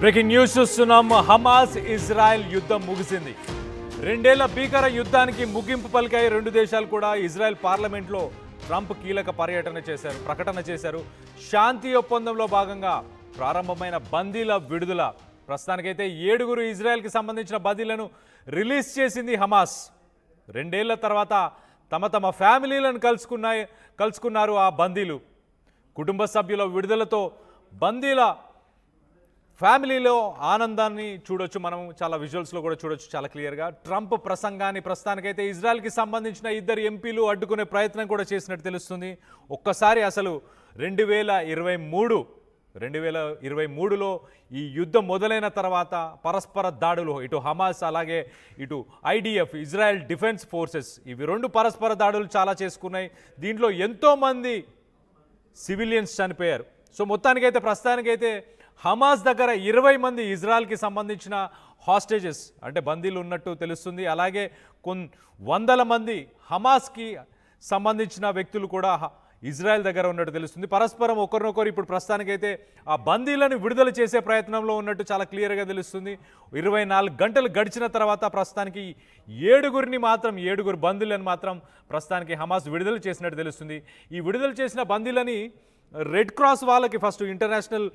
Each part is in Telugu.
బ్రేకింగ్ న్యూస్ చూస్తున్నాం. హమాస్ ఇజ్రాయెల్ యుద్ధం ముగిసింది. రెండేళ్ల భీకర యుద్ధానికి ముగింపు పలికాయి రెండు దేశాలు కూడా. ఇజ్రాయెల్ పార్లమెంట్లో ట్రంప్ కీలక ప్రకటన చేశారు. శాంతి ఒప్పందంలో భాగంగా ప్రారంభమైన బందీల విడుదల. ప్రస్తుతానికైతే 7 ఇజ్రాయెల్కి సంబంధించిన బందీలను రిలీజ్ చేసింది హమాస్. రెండేళ్ల తర్వాత తమ ఫ్యామిలీలను కలుసుకున్నారు ఆ బందీలు. కుటుంబ సభ్యుల విడుదలతో బందీల ఫ్యామిలీలో ఆనందాన్ని చూడొచ్చు. మనం చాలా విజువల్స్లో కూడా చూడొచ్చు చాలా క్లియర్గా. ట్రంప్ ప్రసంగాన్ని ప్రస్తుతానికైతే ఇజ్రాయెల్కి సంబంధించిన 2 ఎంపీలు అడ్డుకునే ప్రయత్నం కూడా చేసినట్టు తెలుస్తుంది. ఒక్కసారి అసలు 2023లో ఈ యుద్ధం మొదలైన తర్వాత పరస్పర దాడులు, ఇటు హమాస్ అలాగే ఇటు ఐడిఎఫ్ ఇజ్రాయెల్ డిఫెన్స్ ఫోర్సెస్, ఇవి 2 పరస్పర దాడులు చాలా చేసుకున్నాయి. దీంట్లో ఎంతోమంది సివిలియన్స్ చనిపోయారు. సో మొత్తానికైతే ప్రస్తుతానికైతే హమాస్ దగ్గర 20 మంది ఇజ్రాయెల్కి సంబంధించిన హాస్టేజెస్ అంటే బందీలు ఉన్నట్టు తెలుస్తుంది. అలాగే వందల మంది హమాస్కి సంబంధించిన వ్యక్తులు కూడా ఇజ్రాయెల్ దగ్గర ఉన్నట్టు తెలుస్తుంది. పరస్పరం ఒకరినొకరు ఇప్పుడు ప్రస్తుతానికైతే ఆ బందీలను విడుదల చేసే ప్రయత్నంలో ఉన్నట్టు చాలా క్లియర్గా తెలుస్తుంది. 24 గంటలు గడిచిన తర్వాత ప్రస్తుతానికి 7 బందీలను మాత్రం ప్రస్తుతానికి హమాస్ విడుదల చేసినట్టు తెలుస్తుంది. ఈ విడుదల చేసిన బందీలని రెడ్ క్రాస్ వాళ్ళకి, first international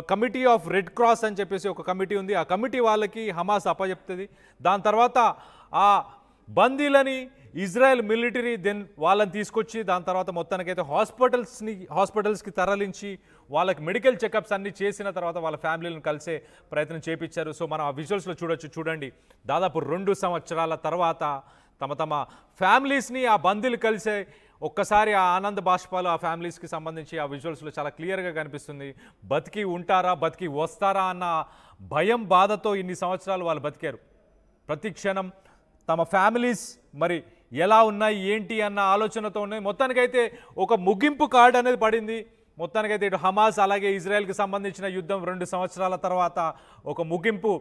committee of red cross అని చెప్పేసి ఒక కమిటీ ఉంది, ఆ కమిటీ వాళ్ళకి హమాస్ అప్పచెప్తుంది. దాని తర్వాత ఆ బందీలని ఇజ్రాయెల్ మిలిటరీ వాళ్ళని తీసుకొచ్చి దాని తర్వాత మొత్తానికైతే హాస్పిటల్స్కి తరలించి వాళ్ళకి మెడికల్ చెకప్స్ అన్నీ చేసిన తర్వాత వాళ్ళ ఫ్యామిలీలను కలిసే ప్రయత్నం చేపించారు. సో మనం ఆ విజువల్స్లో చూడండి. దాదాపు 2 సంవత్సరాల తర్వాత తమ ఫ్యామిలీస్ని ఆ బందీలు కలిసే ఒక్కసారి ఆ ఆనంద బాష్పాలు ఆ ఫ్యామిలీస్కి సంబంధించి ఆ విజువల్స్లో చాలా క్లియర్గా కనిపిస్తుంది. బతికి ఉంటారా, బతికి వస్తారా అన్న భయం బాధతో ఇన్ని సంవత్సరాలు వాళ్ళు బతికారు. ప్రతి క్షణం తమ ఫ్యామిలీస్ మరి ఎలా ఉన్నాయి ఏంటి అన్న ఆలోచనతో ఉన్నాయి. మొత్తానికైతే ఒక ముగింపు కార్డ్ అనేది పడింది. మొత్తానికైతే ఇటు హమాస్ అలాగే ఇజ్రాయెల్కి సంబంధించిన యుద్ధం 2 సంవత్సరాల తర్వాత ఒక ముగింపు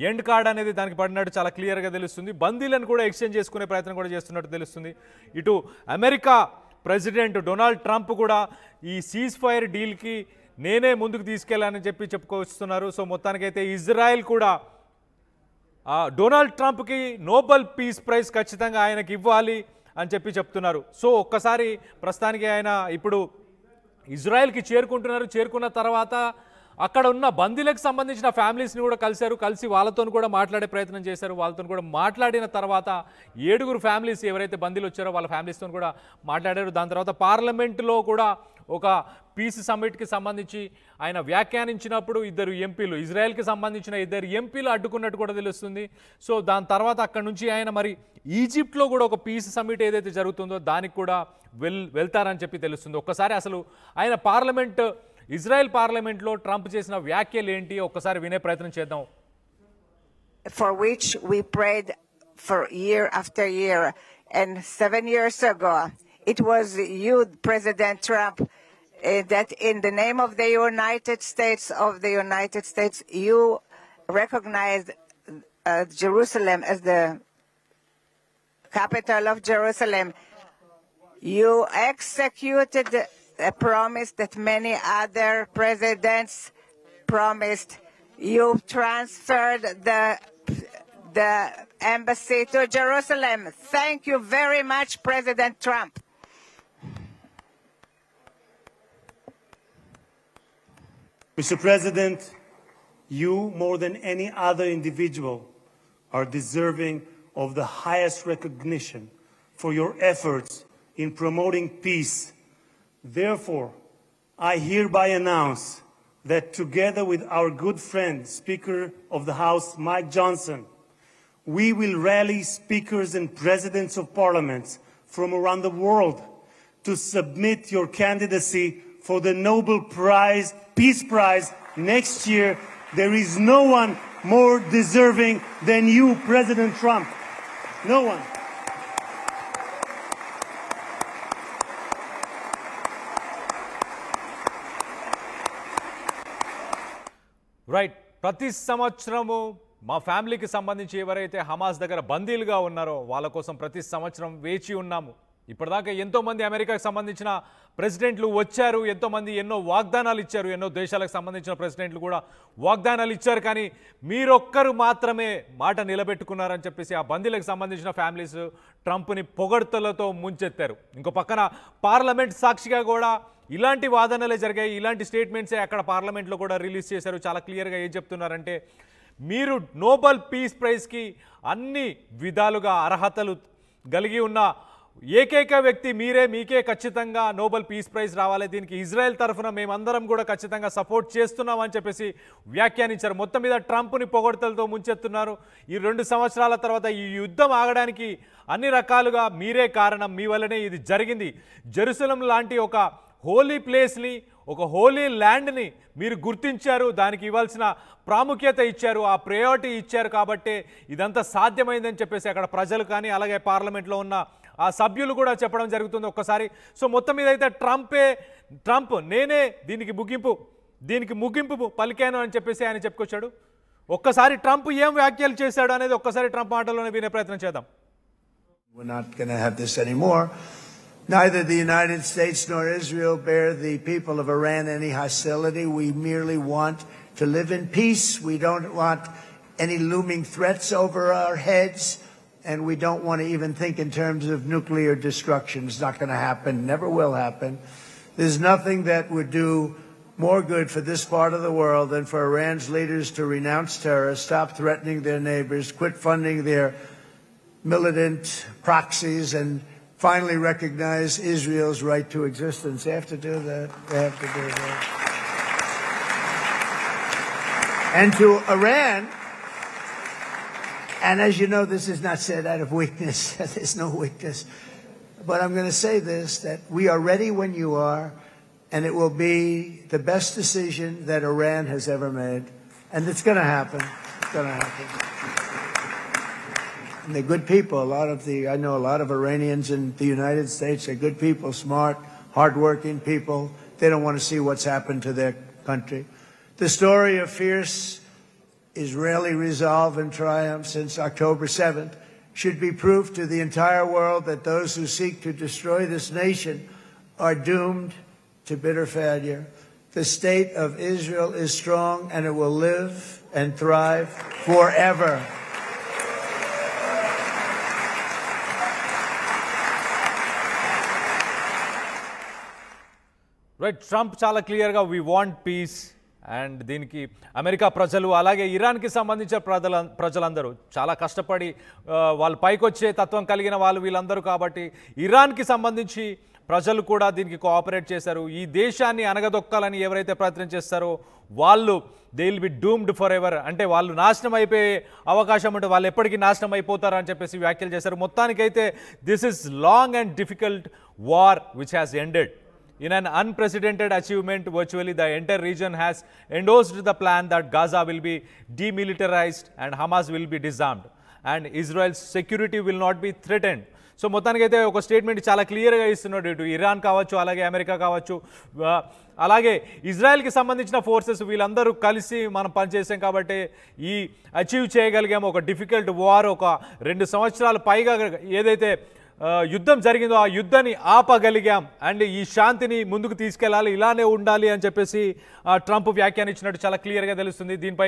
ఎండ్ కార్డ్ అనేది దానికి పడినట్టు చాలా క్లియర్గా తెలుస్తుంది. బందీలను కూడా ఎక్స్చేంజ్ చేసుకునే ప్రయత్నం కూడా చేస్తున్నట్టు తెలుస్తుంది. ఇటు అమెరికా ప్రెసిడెంట్ డొనాల్డ్ ట్రంప్ కూడా ఈ సీజ్ ఫైర్ డీల్కి నేనే ముందుకు తీసుకెళ్లానని చెప్పుకొస్తున్నారు. సో మొత్తానికైతే ఇజ్రాయెల్ కూడా డొనాల్డ్ ట్రంప్కి నోబెల్ పీస్ ప్రైజ్ ఖచ్చితంగా ఆయనకి ఇవ్వాలి అని చెప్తున్నారు. సో ఒక్కసారి ప్రస్తుతానికి ఆయన ఇప్పుడు ఇజ్రాయెల్కి చేరుకున్న తర్వాత అక్కడ ఉన్న బందీలకు సంబంధించిన ఫ్యామిలీస్ని కూడా కలిసి వాళ్ళతో కూడా మాట్లాడే ప్రయత్నం చేశారు. వాళ్ళతో కూడా మాట్లాడిన తర్వాత 7 ఫ్యామిలీస్ ఎవరైతే బందీలు వచ్చారో వాళ్ళ ఫ్యామిలీస్తో కూడా మాట్లాడారు. దాని తర్వాత పార్లమెంటులో కూడా ఒక పీస్ సమ్మిట్కి సంబంధించి ఆయన వ్యాఖ్యానించినప్పుడు 2 ఎంపీలు, ఇజ్రాయెల్కి సంబంధించిన 2 ఎంపీలు అడ్డుకున్నట్టు కూడా తెలుస్తుంది. సో దాని తర్వాత అక్కడ నుంచి ఆయన మరి ఈజిప్ట్లో కూడా ఒక పీస్ సమ్మిట్ ఏదైతే జరుగుతుందో దానికి కూడా వెళ్తారని తెలుస్తుంది. ఒక్కసారి అసలు ఆయన ఇజ్రాయెల్ పార్లమెంట్లో ట్రంప్ చేసిన వ్యాఖ్యలు ఏంటి ఒక్కసారి వినే ప్రయత్నం చేద్దాం. For which we prayed for year after year, and 7 years ago it was you, President Trump, that in the name of the United States you recognized Jerusalem as the capital of Jerusalem. You executed a promise that many other presidents promised. You transferred the embassy to Jerusalem. Thank you very much, President Trump. Mr. President, you, more than any other individual, are deserving of the highest recognition for your efforts in promoting peace. Therefore, I hereby announce that together with our good friend, Speaker of the House, Mike Johnson, we will rally speakers and presidents of parliaments from around the world to submit your candidacy for the Nobel Peace Prize next year. There is no one more deserving than you, President Trump. No one. Right. ప్రతి సంవత్సరము మా ఫ్యామిలీకి సంబంధించి ఎవరైతే హమాస్ దగ్గర బందీలుగా ఉన్నారో వాళ్ళ కోసం ప్రతి సంవత్సరం వేచి ఉన్నాము. ఇప్పటిదాకా ఎంతోమంది అమెరికాకు సంబంధించిన ప్రెసిడెంట్లు వచ్చారు, ఎంతోమంది ఎన్నో వాగ్దానాలు ఇచ్చారు, ఎన్నో దేశాలకు సంబంధించిన ప్రెసిడెంట్లు కూడా వాగ్దానాలు ఇచ్చారు. కానీ మీరొక్కరు మాత్రమే మాట నిలబెట్టుకున్నారని చెప్పేసి ఆ బందీలకు సంబంధించిన ఫ్యామిలీస్ ట్రంప్ని పొగడ్తలతో ముంచెత్తారు. ఇంకో పక్కన పార్లమెంట్ సాక్షిగా కూడా ఇలాంటి వాదనలే జరిగాయి, ఇలాంటి స్టేట్మెంట్సే అక్కడ పార్లమెంట్లో కూడా రిలీజ్ చేశారు. చాలా క్లియర్గా ఏం చెప్తున్నారంటే, మీరు నోబెల్ పీస్ ప్రైజ్కి అన్ని విధాలుగా అర్హతలు కలిగి ఉన్న ఏకైక వ్యక్తి మీరే, మీకే ఖచ్చితంగా నోబెల్ పీస్ ప్రైజ్ రావాలి, దీనికి ఇజ్రాయెల్ తరఫున మేమందరం కూడా ఖచ్చితంగా సపోర్ట్ చేస్తున్నామని చెప్పేసి వ్యాఖ్యానించారు. మొత్తం మీద ట్రంప్ని పొగడ్తలతో ముంచెత్తున్నారు. ఈ 2 సంవత్సరాల తర్వాత ఈ యుద్ధం ఆగడానికి అన్ని రకాలుగా మీరే కారణం, మీ వల్లనే ఇది జరిగింది. జెరూసలం లాంటి ఒక హోలీ ప్లేస్ని, ఒక హోలీ ల్యాండ్ని మీరు గుర్తించారు, దానికి ఇవ్వాల్సిన ప్రాముఖ్యత ఇచ్చారు, ఆ ప్రయారిటీ ఇచ్చారు, కాబట్టి ఇదంతా సాధ్యమైందని చెప్పేసి అక్కడ ప్రజలు కానీ అలాగే పార్లమెంట్లో ఉన్న ఆ సభ్యులు కూడా చెప్పడం జరుగుతుంది ఒక్కసారి. సో మొత్తం మీద అయితే ట్రంప్ నేనే దీనికి ముగింపు పలికాను అని చెప్పేసి ఆయన చెప్పుకొచ్చాడు. ఒక్కసారి ట్రంప్ ఏం వ్యాఖ్యలు చేశాడు అనేది ఒక్కసారి ట్రంప్ మాటల్లోనే వినే ప్రయత్నం చేద్దాం. We're not going to have this anymore. Neither the United States nor Israel bear the people of Iran any hostility. We merely want to live in peace. We don't want any looming threats over our heads. And we don't want to even think in terms of nuclear destruction. It's not going to happen, never will happen. There's nothing that would do more good for this part of the world than for Iran's leaders to renounce terror, stop threatening their neighbors, quit funding their militant proxies, and finally recognize Israel's right to existence. They have to do that. They have to do that. And to Iran, and as you know, this is not said out of weakness. There's no weakness. But I'm going to say this, that we are ready when you are, and it will be the best decision that Iran has ever made. And it's going to happen. It's going to happen. And they're good people. I know a lot of Iranians in the United States are good people, smart, hardworking people. They don't want to see what's happened to their country. The story of fierce Israeli resolve and triumph since October 7th should be proof to the entire world that those who seek to destroy this nation are doomed to bitter failure. The state of Israel is strong, and it will live and thrive forever. Right, Trump చాలా క్లియర్గా వి వాంట్ పీస్, అండ్ దీనికి అమెరికా ప్రజలు అలాగే ఇరాన్కి సంబంధించిన ప్రజలందరూ చాలా కష్టపడి వాళ్ళు పైకొచ్చే తత్వం కలిగిన వాళ్ళు వీళ్ళందరూ, కాబట్టి ఇరాన్కి సంబంధించి ప్రజలు కూడా దీనికి కోఆపరేట్ చేశారు. ఈ దేశాన్ని అనగదొక్కాలని ఎవరైతే ప్రయత్నం చేస్తారో వాళ్ళు they will be doomed for ever, అంటే వాళ్ళు నాశనం అయిపోయే అవకాశం ఉంటే వాళ్ళు ఎప్పటికీ నాశనం అయిపోతారు అని చెప్పేసి వ్యాఖ్యలు చేశారు. మొత్తానికైతే this is long and difficult war which has ended. In an unprecedented achievement, virtually the entire region has endorsed the plan that Gaza will be demilitarized and Hamas will be disarmed and Israel's security will not be threatened. So మొత్తానికైతే ఒక స్టేట్మెంట్ చాలా క్లియర్గా ఇస్తున్నాడు. ఇటు ఇరాన్ కావచ్చు, అలాగే అమెరికా కావచ్చు, అలాగే ఇజ్రాయెల్కి సంబంధించిన ఫోర్సెస్ వీళ్ళందరూ కలిసి మనం పనిచేసాం కాబట్టి ఈ అచీవ్ చేయగలిగాము. ఒక డిఫికల్ట్ వార్, ఒక 2 సంవత్సరాలు పైగా ఏదైతే యుద్ధం జరిగిందో ఆ యుద్ధాన్ని ఆపగలిగాం, అండ్ ఈ శాంతిని ముందుకు తీసుకెళ్లాలి, ఇలానే ఉండాలి అని చెప్పేసి ట్రంప్ వ్యాఖ్యానించినట్టు చాలా క్లియర్గా తెలుస్తుంది. దీనిపై